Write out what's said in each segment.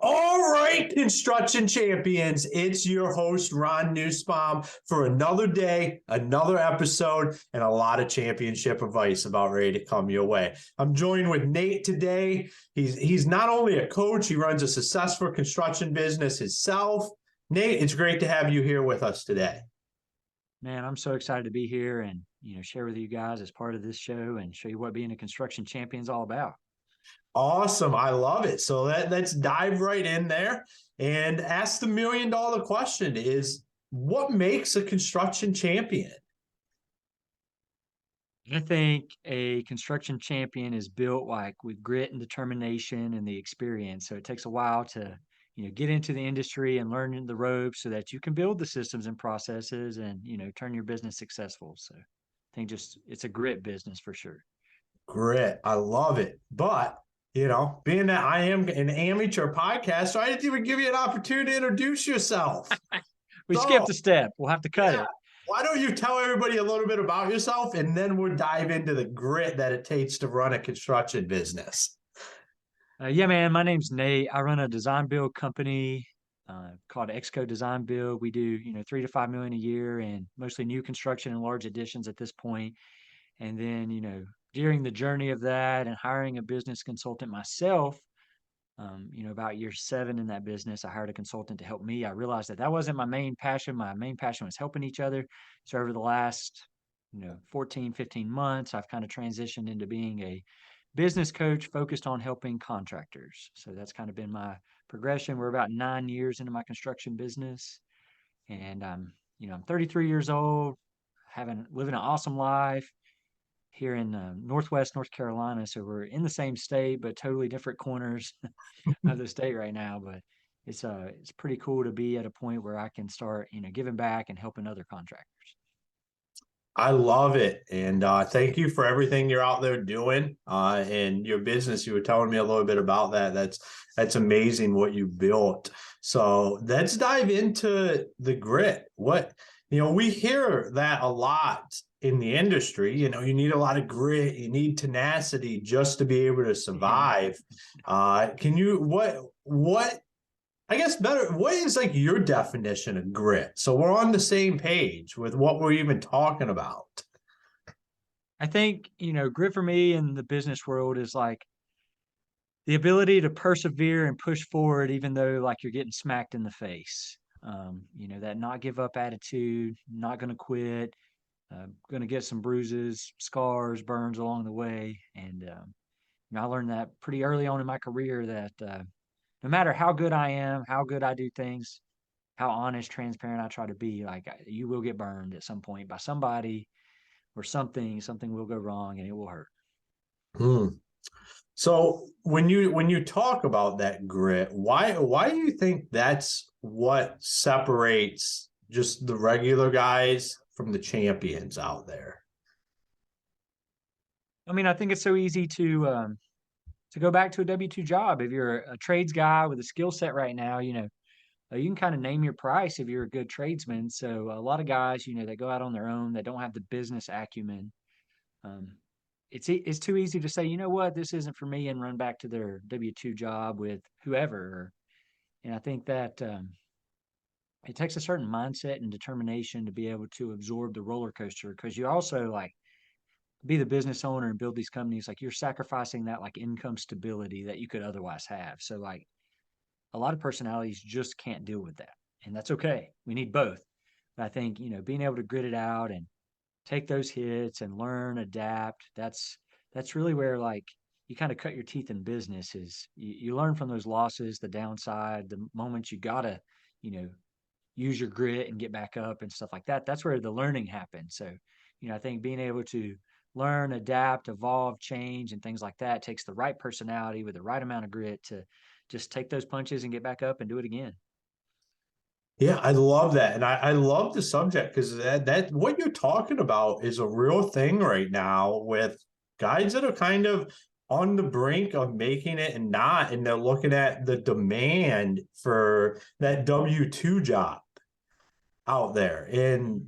All right, construction champions, it's your host, Ron Nussbaum, for another day, another episode, and a lot of championship advice about ready to come your way. I'm joined with Nate today. He's not only a coach, he runs a successful construction business himself. Nate, it's great to have you here with us today. Man, I'm so excited to be here and share with you guys as part of this show and show you what being a construction champion is all about. Awesome. I love it. So let's dive right in there and ask the $1,000,000 question is what makes a construction champion? I think a construction champion is built like with grit and determination and the experience. So it takes a while to, get into the industry and learn the ropes so that you can build the systems and processes and, turn your business successful. So I think just it's a grit business for sure. Grit. I love it. But, being that I am an amateur podcaster, I didn't even give you an opportunity to introduce yourself. We So, skipped a step. We'll have to cut yeah, it. why don't you tell everybody a little bit about yourself and then we'll dive into the grit that it takes to run a construction business. Yeah, man, my name's Nate. I run a design build company called Exco Design Build. We do, 3 to 5 million a year and mostly new construction and large additions at this point. And then, during the journey of that and hiring a business consultant myself, about year 7 in that business, I hired a consultant to help me. I realized that that wasn't my main passion. My main passion was helping each other. So over the last, 14, 15 months, I've kind of transitioned into being a business coach focused on helping contractors. So that's kind of been my progression. We're about 9 years into my construction business, and I'm 33 years old, living an awesome life here in Northwest North Carolina. So we're in the same state, but totally different corners of the state right now. But it's pretty cool to be at a point where I can start, giving back and helping other contractors. I love it. And thank you for everything you're out there doing and your business. You were telling me a little bit about that. That's amazing what you built. So let's dive into the grit. We hear that a lot in the industry. You need a lot of grit, you need tenacity just to be able to Yeah. survive. What I guess better, what is like your definition of grit? So we're on the same page with what we're even talking about. I think, grit for me in the business world is like the ability to persevere and push forward even though like you're getting smacked in the face. That not give up attitude, not going to quit, going to get some bruises, scars, burns along the way. And I learned that pretty early on in my career that no matter how good I am, how good I do things, how honest, transparent I try to be, like you will get burned at some point by somebody or something. Something will go wrong and it will hurt. Hmm. So when you talk about that grit, why do you think that's what separates just the regular guys from the champions out there? I mean, I think it's so easy to go back to a W-2 job. If you're a trades guy with a skill set right now, you can kind of name your price if you're a good tradesman. So a lot of guys, they go out on their own, they don't have the business acumen. Um, it's too easy to say, you know what, this isn't for me, and run back to their W-2 job with whoever. And I think that it takes a certain mindset and determination to be able to absorb the roller coaster because you also like be the business owner and build these companies like you're sacrificing that like income stability that you could otherwise have. So like a lot of personalities just can't deal with that, and that's okay. We need both. But I think being able to grit it out and take those hits and learn, adapt. That's really where like you kind of cut your teeth in business. Is you learn from those losses, the downside, the moments you gotta you know use your grit and get back up and stuff like that. That's where the learning happens. So I think being able to learn, adapt, evolve, change, and things like that takes the right personality with the right amount of grit to just take those punches and get back up and do it again. Yeah, I love that. And I love the subject because that what you're talking about is a real thing right now with guys that are kind of on the brink of making it and not, and they're looking at the demand for that W-2 job out there. And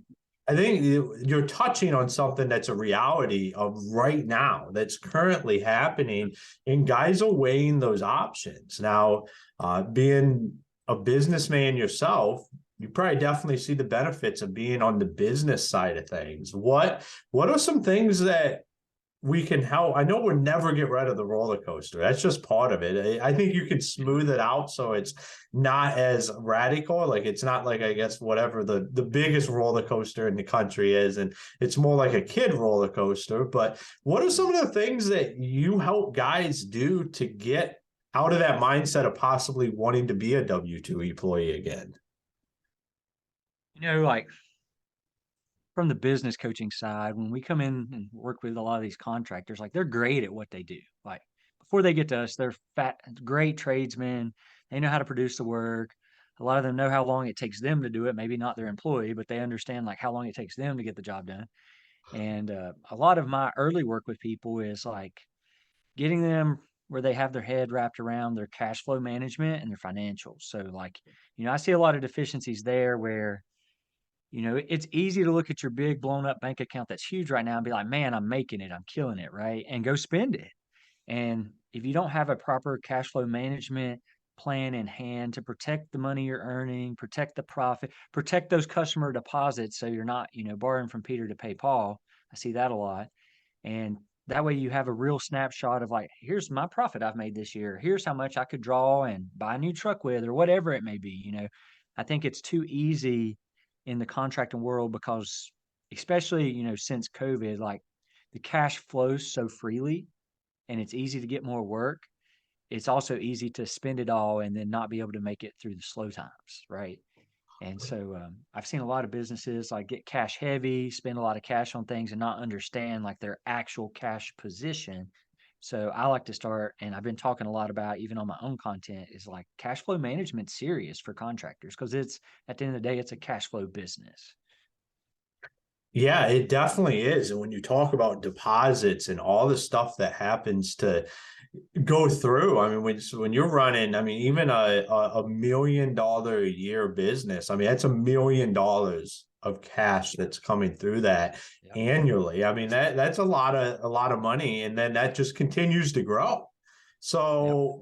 I think you're touching on something that's a reality of right now that's currently happening, and guys are weighing those options. Now, being a businessman yourself, you probably definitely see the benefits of being on the business side of things. What are some things that we can help? I know we'll never get rid of the roller coaster. That's just part of it. I think you can smooth it out so it's not as radical. Like it's not like, I guess, whatever the biggest roller coaster in the country is, and it's more like a kid roller coaster. But what are some of the things that you help guys do to get out of that mindset of possibly wanting to be a W-2 employee again? Like from the business coaching side, when we come in and work with a lot of these contractors, like they're great at what they do. Like before they get to us, they're great tradesmen. They know how to produce the work. A lot of them know how long it takes them to do it. Maybe not their employee, but they understand like how long it takes them to get the job done. And a lot of my early work with people is like getting them where they have their head wrapped around their cash flow management and their financials. So like, I see a lot of deficiencies there where it's easy to look at your big blown up bank account that's huge right now and be like, man, I'm making it, I'm killing it, right? And go spend it. And if you don't have a proper cash flow management plan in hand to protect the money you're earning, protect the profit, protect those customer deposits so you're not, borrowing from Peter to pay Paul. I see that a lot. And that way you have a real snapshot of like, here's my profit I've made this year. Here's how much I could draw and buy a new truck with or whatever it may be. I think it's too easy in the contracting world because especially, since COVID, like the cash flows so freely and it's easy to get more work. It's also easy to spend it all and then not be able to make it through the slow times, right? And so I've seen a lot of businesses like get cash heavy, spend a lot of cash on things and not understand like their actual cash position. So I like to start, and I've been talking a lot about even on my own content is like cash flow management serious for contractors because it's at the end of the day, it's a cash flow business. Yeah, it definitely is. And when you talk about deposits and all the stuff that happens to go through, I mean, when you're running, I mean, even $1 million a year business, I mean, that's $1 million of cash that's coming through that Yep. annually. I mean, that's a lot of money, and then that just continues to grow. Yep. So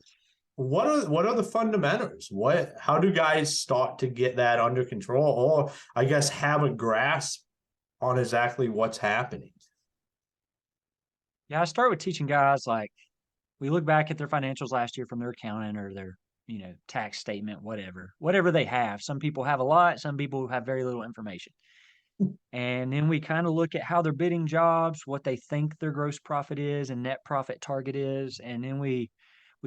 what are the fundamentals? How do guys start to get that under control, or I guess have a grasp on exactly what's happening? Yeah, I start with teaching guys like we look back at their financials last year from their accountant or their, tax statement, whatever they have. Some people have a lot, some people have very little information. And then we kind of look at how they're bidding jobs, what they think their gross profit is and net profit target is. And then we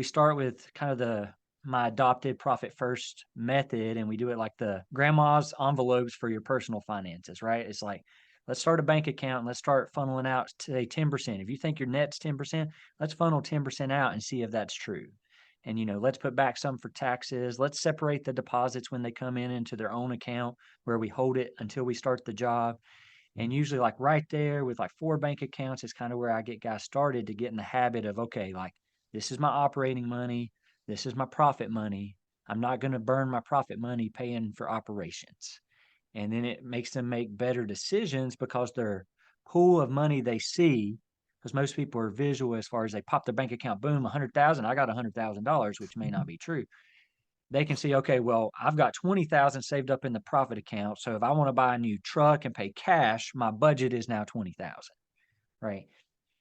start with kind of the my adopted profit first method, and we do it like the grandma's envelopes for your personal finances, right? It's like let's start a bank account and let's start funneling out say 10%. If you think your net's 10%, let's funnel 10% out and see if that's true. And let's put back some for taxes. Let's separate the deposits when they come in into their own account where we hold it until we start the job. And usually, like right there with like 4 bank accounts, is kind of where I get guys started to get in the habit of, okay, like this is my operating money, this is my profit money. I'm not going to burn my profit money paying for operations. And then it makes them make better decisions because their pool of money they see, because most people are visual as far as they pop their bank account, boom, 100,000, I got $100,000, which may not be true. They can see, okay, well, I've got 20,000 saved up in the profit account. So if I want to buy a new truck and pay cash, my budget is now 20,000, right?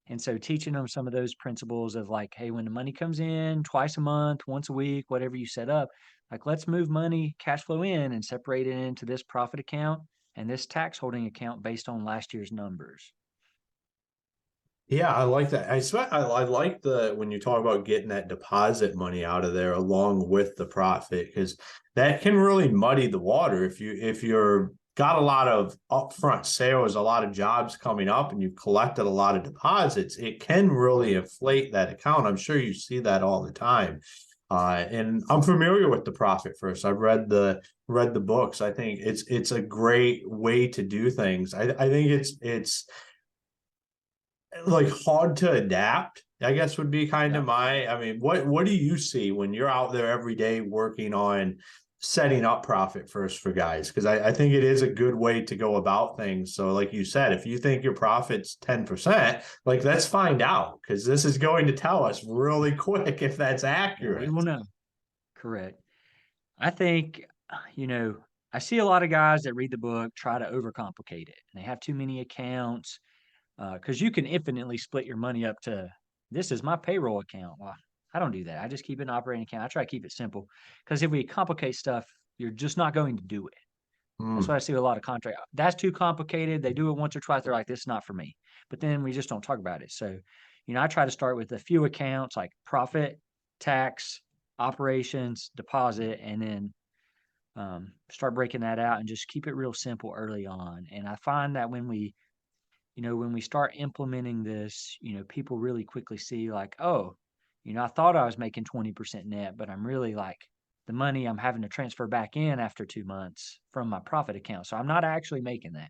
And so teaching them some of those principles of like, hey, when the money comes in twice a month, once a week, whatever you set up, like let's move money, cash flow in and separate it into this profit account and this tax holding account based on last year's numbers. Yeah, I like that. I like the when you talk about getting that deposit money out of there along with the profit, because that can really muddy the water if you're got a lot of upfront sales, a lot of jobs coming up, and you've collected a lot of deposits. It can really inflate that account. I'm sure you see that all the time. And I'm familiar with the profit first. I've read the books. I think it's a great way to do things. I think it's like hard to adapt, I guess, would be kind Yeah. of I mean, what do you see when you're out there every day working on setting up profit first for guys, because I think it is a good way to go about things. So like you said, if you think your profit's 10%, like let's find out, because this is going to tell us really quick if that's Yeah, we accurate. will know. Correct. I think, you know, I see a lot of guys that read the book try to overcomplicate it, and they have too many accounts because you can infinitely split your money up to this is my payroll account. Well, I don't do that. I just keep it an operating account. I try to keep it simple because if we complicate stuff, you're just not going to do it. That's Mm, what I see with a lot of contract. That's too complicated. They do it once or twice. They're like, this is not for me. But then we just don't talk about it. So, I try to start with a few accounts like profit, tax, operations, deposit, and then start breaking that out and just keep it real simple early on. And I find that when we start implementing this, people really quickly see like, oh, I thought I was making 20% net, but I'm really like the money I'm having to transfer back in after 2 months from my profit account. So I'm not actually making that.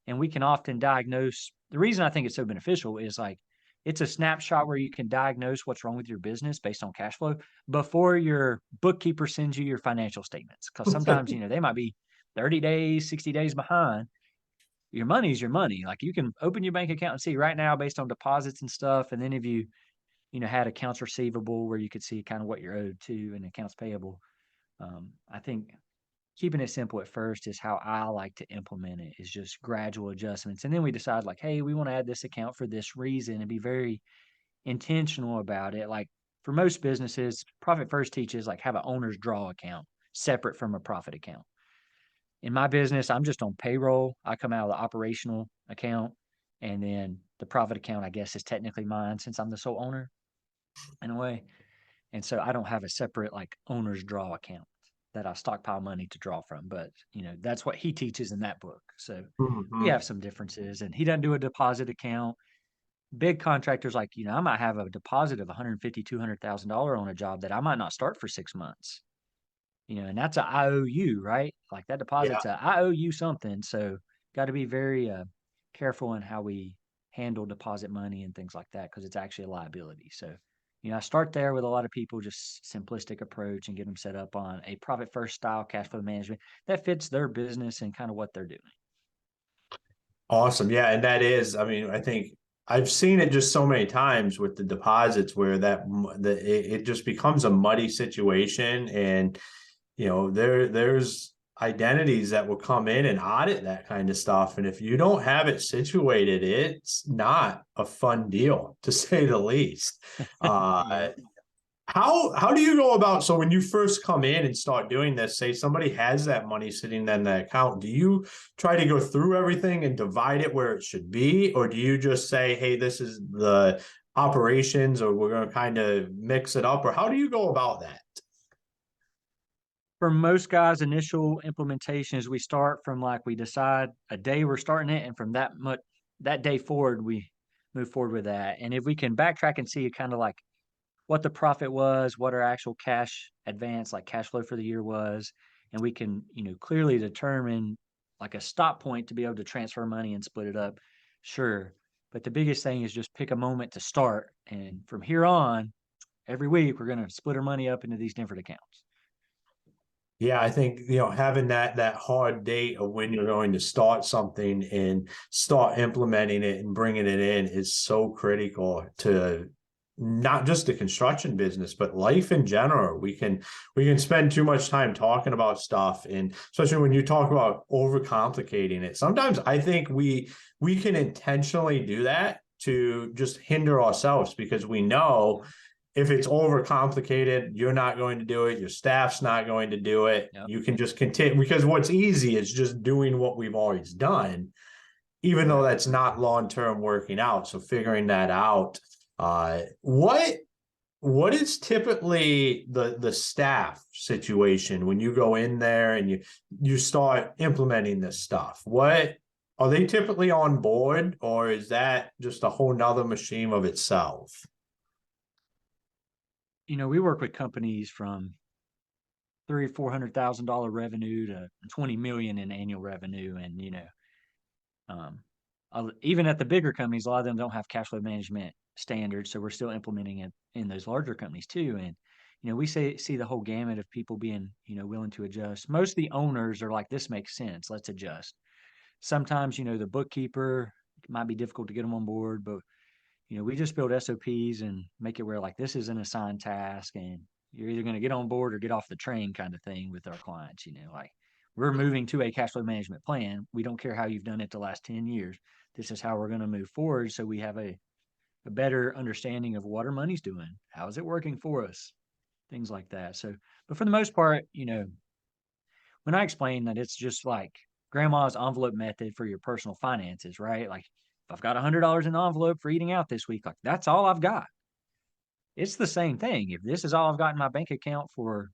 And we can often diagnose the reason I think it's so beneficial is like it's a snapshot where you can diagnose what's wrong with your business based on cash flow before your bookkeeper sends you your financial statements. Because sometimes, they might be 30 days, 60 days behind. Your money's your money. Like you can open your bank account and see right now based on deposits and stuff. And then if you had accounts receivable where you could see kind of what you're owed to and accounts payable. I think keeping it simple at first is how I like to implement it is just gradual adjustments. And then we decide like, hey, we want to add this account for this reason and be very intentional about it. Like for most businesses, Profit First teaches like have an owner's draw account separate from a profit account. In my business, I'm just on payroll. I come out of the operational account and then the profit account, I guess, is technically mine since I'm the sole owner in a way. And so I don't have a separate like owner's draw account that I stockpile money to draw from. But, that's what he teaches in that book. So we mhm. have some differences and he doesn't do a deposit account. Big contractors like, I might have a deposit of 150, $200,000 on a job that I might not start for 6 months, and that's a IOU, right? Like that Yeah. deposit's a I owe you something. So got to be very careful in how we handle deposit money and things like that because it's actually a liability. So, I start there with a lot of people, just simplistic approach and get them set up on a profit first style cash flow management that fits their business and kind of what they're doing. Awesome. Yeah. And that is, I mean, I think I've seen it just so many times with the deposits where it just becomes a muddy situation. And, there's identities that will come in and audit that kind of stuff. And if you don't have it situated, it's not a fun deal to say the least. Yeah. Uh, how do you go about, so when you first come in and start doing this, say somebody has that money sitting in that account, do you try to go through everything and divide it where it should be, or do you just say, hey, this is the operations, or we're going to kind of mix it up, or how do you go about that? For most guys, initial implementation is we start from like we decide a day we're starting it, and from that day forward, we move forward with that. And if we can backtrack and see kind of like what the profit was, what our actual cash advance, like cash flow for the year was, and we can, clearly determine like a stop point to be able to transfer money and split it up. Sure. But the biggest thing is just pick a moment to start. And from here on, every week, we're going to split our money up into these different accounts. Yeah, I think, having that hard date of when you're going to start something and start implementing it and bringing it in is so critical to not just the construction business, but life in general. We can spend too much time talking about stuff, and especially when you talk about overcomplicating it. Sometimes I think we can intentionally do that to just hinder ourselves, because we know if it's overcomplicated, you're not going to do it. Your staff's not going to do it. Yep. You can just continue, because what's easy is just doing what we've always done, even though Correct. that's not long-term working out. So figuring that out. What is typically the staff situation when you go in there and you start implementing this stuff? What are they typically on board, or is that just a whole nother machine of itself? We work with companies from three, $400,000 revenue to 20 million in annual revenue. And, um, even at the bigger companies, a lot of them don't have cash flow management standards. So we're still implementing it in those larger companies too. And, we see the whole gamut of people being, willing to adjust. Most of the owners are like, this makes sense. Let's adjust. Sometimes, the bookkeeper, it might be difficult to get them on board, but we just build SOPs and make it where like this is an assigned task and you're either going to get on board or get off the train kind of thing with our clients, like we're moving to a cash flow management plan. We don't care how you've done it the last 10 years. This is how we're going to move forward. So we have a better understanding of what our money's doing. How is it working for us? Things like that. So, but for the most part, when I explain that it's just like grandma's envelope method for your personal finances, right? Like if I've got $100 in the envelope for eating out this week, like that's all I've got. It's the same thing. If this is all I've got in my bank account for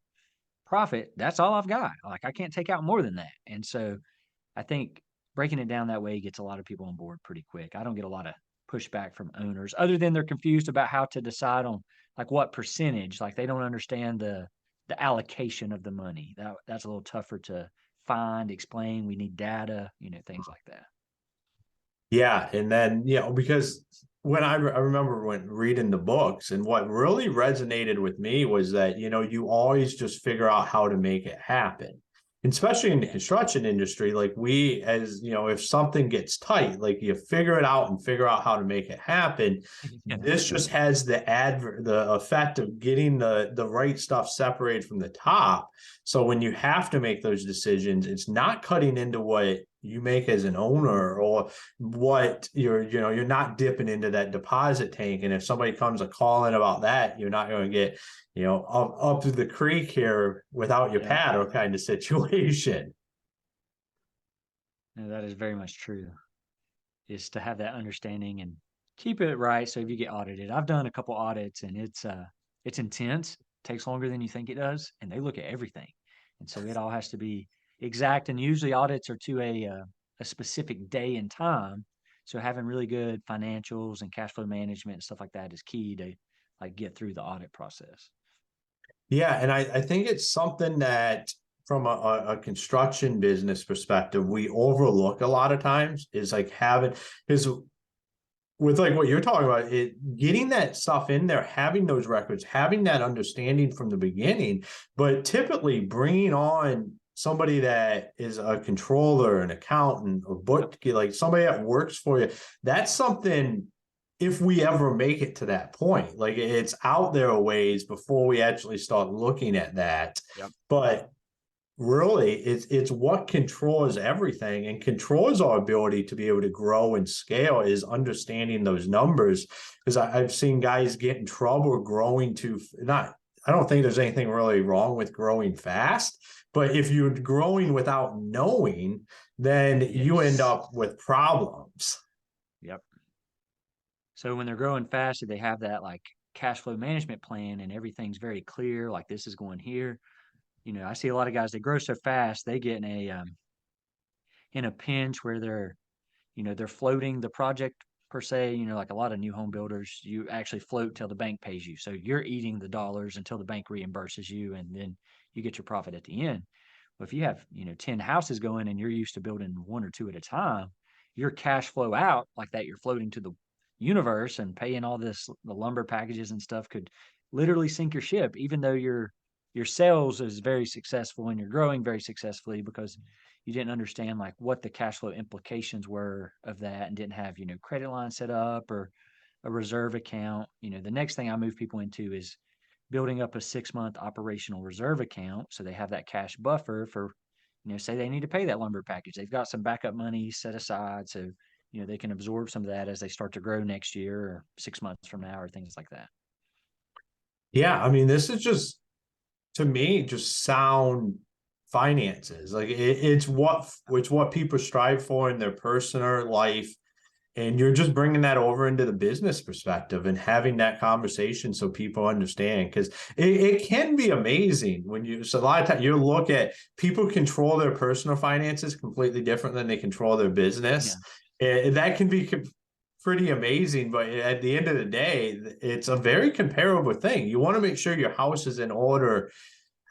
profit, that's all I've got. Like I can't take out more than that. And so I think breaking it down that way gets a lot of people on board pretty quick. I don't get a lot of pushback from owners other than they're confused about how to decide on like what percentage, like they don't understand the allocation of the money. That's a little tougher to find, explain. We need data, things like that. Yeah, and then because when I remember when reading the books, and what really resonated with me was that you always just figure out how to make it happen. And especially in the construction industry, like we, as if something gets tight, like you figure it out and figure out how to make it happen. This just has the effect of getting the right stuff separated from the top. So when you have to make those decisions, it's not cutting into what you make as an owner or what you're not dipping into that deposit tank. And if somebody comes a calling about that, you're not going to get up to the creek here without your paddle kind of situation. No, that is very much true, is to have that understanding and keep it right. So if you get audited, I've done a couple audits and it's intense, takes longer than you think it does, and they look at everything. And so it all has to be exact. And usually audits are to a specific day and time. So having really good financials and cash flow management and stuff like that is key to like get through the audit process. Yeah, and I think it's something that from a construction business perspective, we overlook a lot of times is like having is with like what you're talking about, getting that stuff in there, having those records, having that understanding from the beginning, but typically bringing on somebody that is a controller, an accountant, or book, like somebody that works for you. That's something, if we ever make it to that point, like it's out there a ways before we actually start looking at that. Yep. But really it's what controls everything and controls our ability to be able to grow and scale is understanding those numbers. Because I've seen guys get in trouble growing I don't think there's anything really wrong with growing fast, but if you're growing without knowing, then you end up with problems. Yep. So when they're growing fast, they have that like cash flow management plan and everything's very clear, like this is going here. I see a lot of guys that grow so fast, they get in a pinch where they're floating the project per se. Like a lot of new home builders, you actually float till the bank pays you. So you're eating the dollars until the bank reimburses you, and then you get your profit at the end. But if you have 10 houses going and you're used to building one or two at a time, your cash flow out like that, you're floating to the universe and paying all the lumber packages and stuff could literally sink your ship, even though your sales is very successful and you're growing very successfully, because you didn't understand like what the cash flow implications were of that and didn't have, credit line set up or a reserve account. The next thing I move people into is building up a 6-month operational reserve account. So they have that cash buffer for, say they need to pay that lumber package. They've got some backup money set aside. So, they can absorb some of that as they start to grow next year or 6 months from now or things like that. Yeah. I mean, this is just, to me, just sound finances. Like it's what people strive for in their personal life. And you're just bringing that over into the business perspective and having that conversation so people understand, because it can be amazing so a lot of times you look at people control their personal finances completely different than they control their business. Yeah. And that can be pretty amazing, but at the end of the day, it's a very comparable thing. You want to make sure your house is in order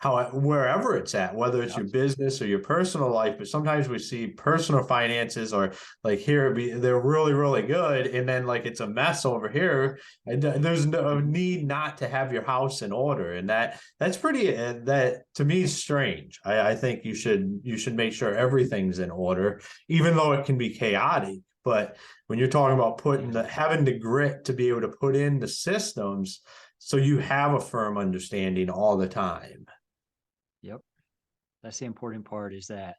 wherever it's at, whether it's Yep. your business or your personal life. But sometimes we see personal finances, or like here they're really really good, and then like it's a mess over here, and there's no need not to have your house in order. And that's pretty that to me is strange. I think you should make sure everything's in order, even though it can be chaotic. But when you're talking about having the grit to be able to put in the systems so you have a firm understanding all the time. Yep. That's the important part, is that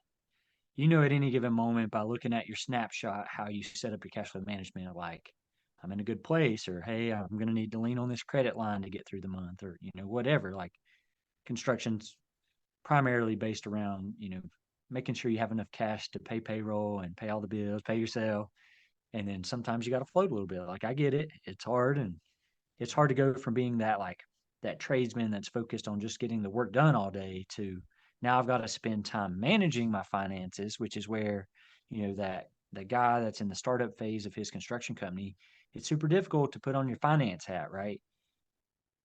you know at any given moment by looking at your snapshot how you set up your cash flow management, like I'm in a good place, or hey, I'm going to need to lean on this credit line to get through the month, or whatever. Like construction's primarily based around making sure you have enough cash to pay payroll and pay all the bills, pay yourself, and then sometimes you got to float a little bit. Like I get it, it's hard, and it's hard to go from being that tradesman that's focused on just getting the work done all day to now I've got to spend time managing my finances, which is where, that guy that's in the startup phase of his construction company, it's super difficult to put on your finance hat, right?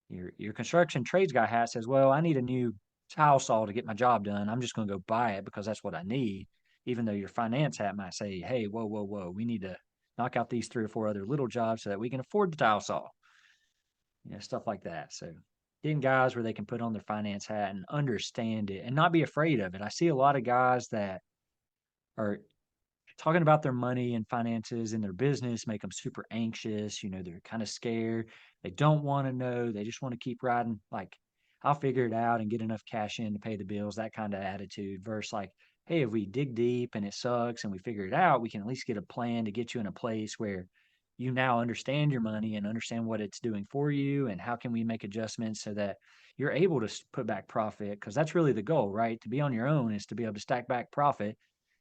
Your construction trades guy hat says, well, I need a new tile saw to get my job done. I'm just going to go buy it because that's what I need. Even though your finance hat might say, hey, whoa, whoa, whoa, we need to knock out these 3 or 4 other little jobs so that we can afford the tile saw, stuff like that. So getting guys where they can put on their finance hat and understand it and not be afraid of it. I see a lot of guys that are talking about their money and finances in their business, make them super anxious. They're kind of scared. They don't want to know. They just want to keep riding. Like, I'll figure it out and get enough cash in to pay the bills, that kind of attitude. Versus like, hey, if we dig deep and it sucks and we figure it out, we can at least get a plan to get you in a place where you now understand your money and understand what it's doing for you, and how can we make adjustments so that you're able to put back profit, because that's really the goal, right? To be on your own is to be able to stack back profit,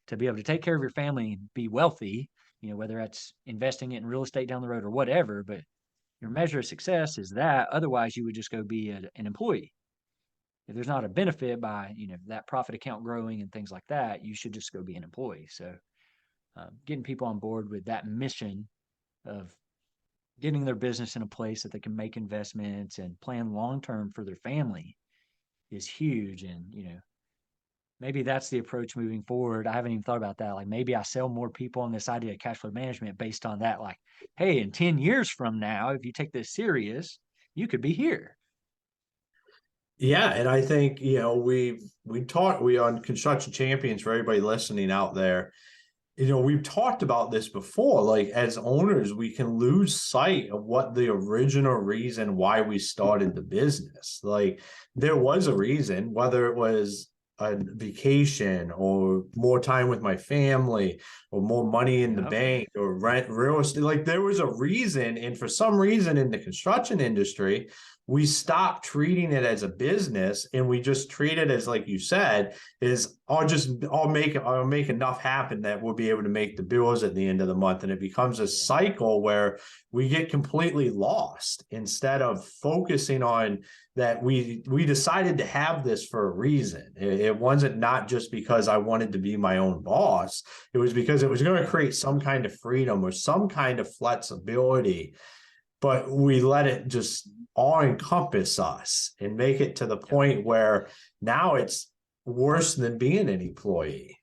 to be able to take care of your family and be wealthy, whether that's investing it in real estate down the road or whatever. But your measure of success is that. Otherwise, you would just go be an employee. If there's not a benefit by, that profit account growing and things like that, you should just go be an employee. So getting people on board with that mission of getting their business in a place that they can make investments and plan long term for their family is huge. And, maybe that's the approach moving forward. I haven't even thought about that. Like maybe I sell more people on this idea of cash flow management based on that. Like, hey, in 10 years from now, if you take this serious, you could be here. Yeah, and I think we on Construction Champions, for everybody listening out there. We've talked about this before. Like as owners, we can lose sight of what the original reason why we started the business. Like there was a reason, whether it was a vacation or more time with my family or more money in the Yep. bank or rent real estate. Like there was a reason. And for some reason in the construction industry, we stopped treating it as a business and we just treat it as, like you said, is I'll make enough happen that we'll be able to make the bills at the end of the month. And it becomes a Yeah. cycle where we get completely lost instead of focusing on that we decided to have this for a reason. It wasn't not just because I wanted to be my own boss. It was because it was going to create some kind of freedom or some kind of flexibility, but we let it just all encompass us and make it to the Yep. point where now it's worse than being an employee.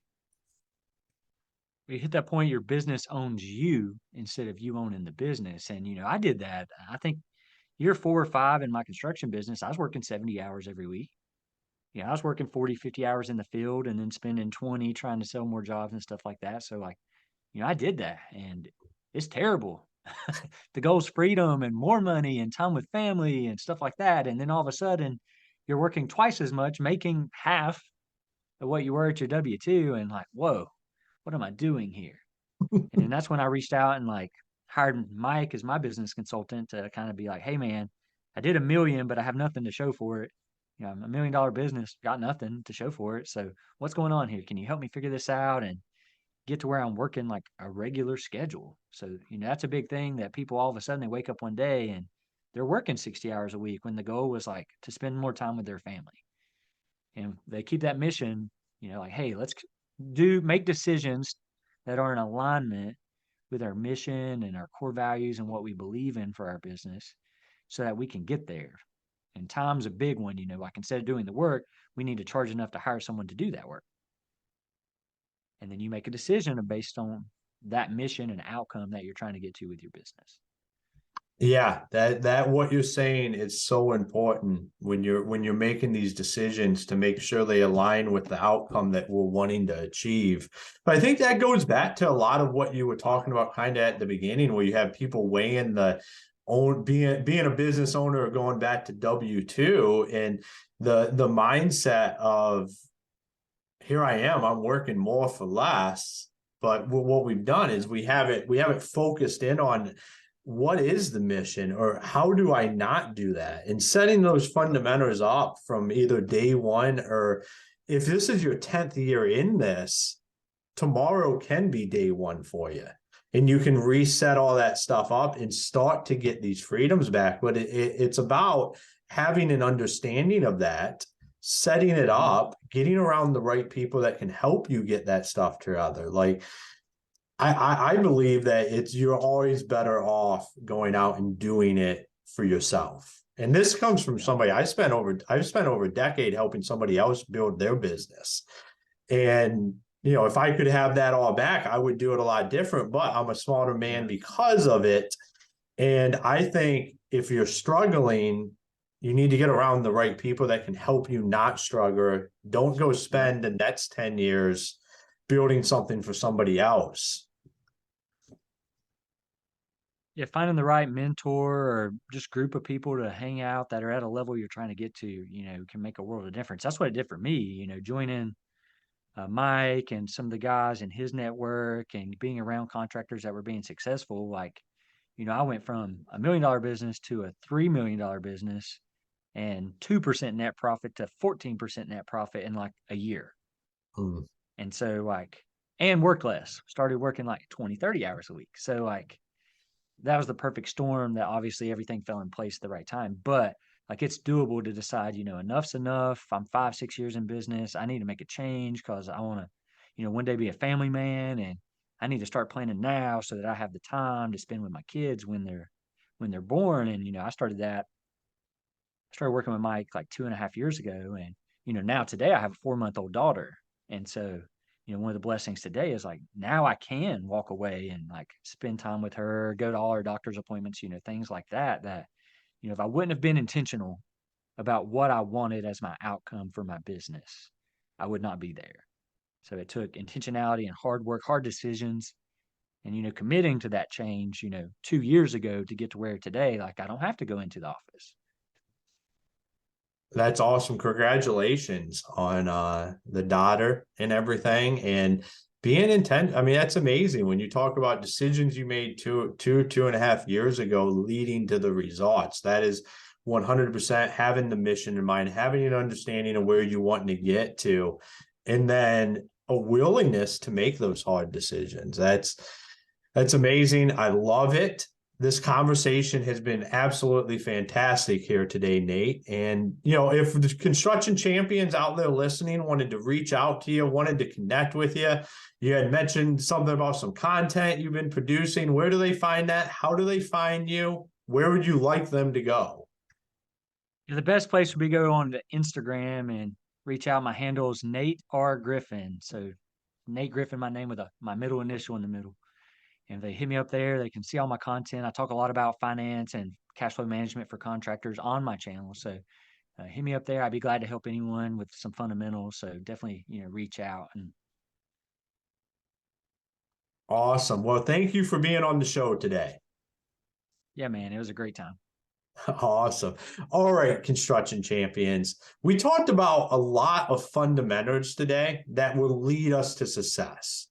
We hit that point, your business owns you instead of you owning the business. And, I did that. I think year 4 or 5 in my construction business, I was working 70 hours every week. Yeah, I was working 40, 50 hours in the field and then spending 20 trying to sell more jobs and stuff like that. So like, I did that and it's terrible. The goal is freedom and more money and time with family and stuff like that. And then all of a sudden you're working twice as much, making half of what you were at your W-2, and like, whoa, what am I doing here? And then that's when I reached out and like hired Mike as my business consultant to kind of be like, hey man, I did 1 million, but I have nothing to show for it. I'm $1 million business, got nothing to show for it. So what's going on here? Can you help me figure this out and get to where I'm working like a regular schedule? So, that's a big thing, that people all of a sudden they wake up one day and they're working 60 hours a week when the goal was like to spend more time with their family. And they keep that mission, like, hey, let's make decisions that are in alignment with our mission and our core values and what we believe in for our business so that we can get there. And time's a big one, like instead of doing the work, we need to charge enough to hire someone to do that work. And then you make a decision based on that mission and outcome that you're trying to get to with your business. Yeah, that what you're saying is so important when you're making these decisions to make sure they align with the outcome that we're wanting to achieve. But I think that goes back to a lot of what you were talking about kind of at the beginning, where you have people weighing the own being a business owner or going back to W-2 and the mindset of here I am, I'm working more for less. But what we've done is we have it focused in on what is the mission or how do I not do that, and setting those fundamentals up from either day one, or if this is your 10th year in this, tomorrow can be day one for you, and you can reset all that stuff up and start to get these freedoms back. But it's about having an understanding of that, setting it up, getting around the right people that can help you get that stuff together. Like I believe that you're always better off going out and doing it for yourself. And this comes from somebody I've spent over a decade helping somebody else build their business. And if I could have that all back, I would do it a lot different, but I'm a smarter man because of it. And I think if you're struggling, you need to get around the right people that can help you not struggle. Don't go spend the next 10 years building something for somebody else. Yeah, finding the right mentor or just group of people to hang out that are at a level you're trying to get to, can make a world of difference. That's what it did for me, joining Mike and some of the guys in his network and being around contractors that were being successful. Like, I went from $1 million business to a $3 million business and 2% net profit to 14% net profit in like a year. Hmm. And so and work less, started working like 20, 30 hours a week. So that was the perfect storm that obviously everything fell in place at the right time. But it's doable to decide, enough's enough. I'm 5, 6 years in business. I need to make a change because I want to, one day be a family man, and I need to start planning now so that I have the time to spend with my kids when they're born. And, I started working with Mike like 2.5 years ago. And, now today I have a 4-month-old daughter. And so, one of the blessings today is like now I can walk away and like spend time with her, go to all her doctor's appointments, things like that, if I wouldn't have been intentional about what I wanted as my outcome for my business, I would not be there. So it took intentionality and hard work, hard decisions, and, committing to that change, 2 years ago to get to where today, like I don't have to go into the office. That's awesome. Congratulations on the daughter and everything, and being intent. I mean, that's amazing when you talk about decisions you made 2.5 years ago leading to the results. That is 100% having the mission in mind, having an understanding of where you want to get to, and then a willingness to make those hard decisions. That's amazing. I love it. This conversation has been absolutely fantastic here today, Nate. And, if the construction champions out there listening wanted to reach out to you, wanted to connect with you, you had mentioned something about some content you've been producing. Where do they find that? How do they find you? Where would you like them to go? Yeah, the best place would be go on to Instagram and reach out. My handle is Nate R. Griffin. So Nate Griffin, my name with my middle initial in the middle. And if they hit me up there, they can see all my content. I talk a lot about finance and cash flow management for contractors on my channel. So hit me up there. I'd be glad to help anyone with some fundamentals. So definitely, reach out. And Awesome. Well, thank you for being on the show today. yeah, man, it was a great time. Awesome. All right, construction champions. We talked about a lot of fundamentals today that will lead us to success.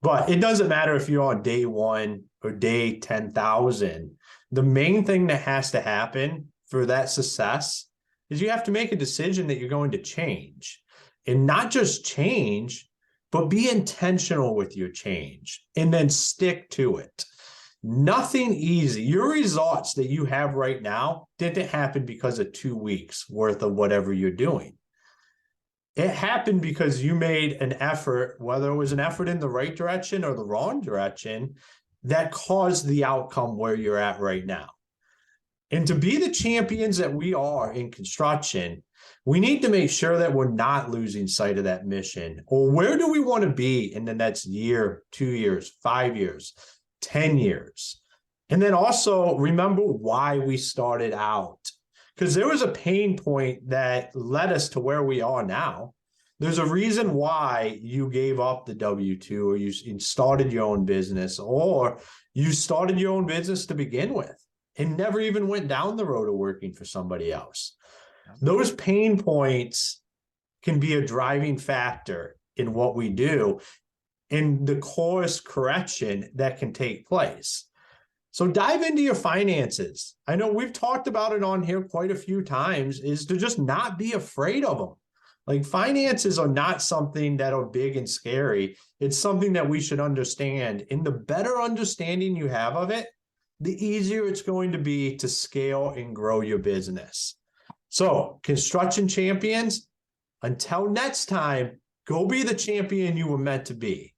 But it doesn't matter if you're on day one or day 10,000. The main thing that has to happen for that success is you have to make a decision that you're going to change. And not just change, but be intentional with your change and then stick to it. Nothing easy. Your results that you have right now didn't happen because of 2 weeks worth of whatever you're doing. It happened because you made an effort, whether it was an effort in the right direction or the wrong direction, that caused the outcome where you're at right now. And to be the champions that we are in construction, we need to make sure that we're not losing sight of that mission. Or where do we want to be in the next year, 2 years, 5 years, 10 years? And then also remember why we started out. Because there was a pain point that led us to where we are now. There's a reason why you gave up the W-2 or you started your own business, or you started your own business to begin with and never even went down the road of working for somebody else. Those pain points can be a driving factor in what we do and the course correction that can take place. So dive into your finances. I know we've talked about it on here quite a few times, is to just not be afraid of them. Like, finances are not something that are big and scary. It's something that we should understand. And the better understanding you have of it, the easier it's going to be to scale and grow your business. So, construction champions, until next time, go be the champion you were meant to be.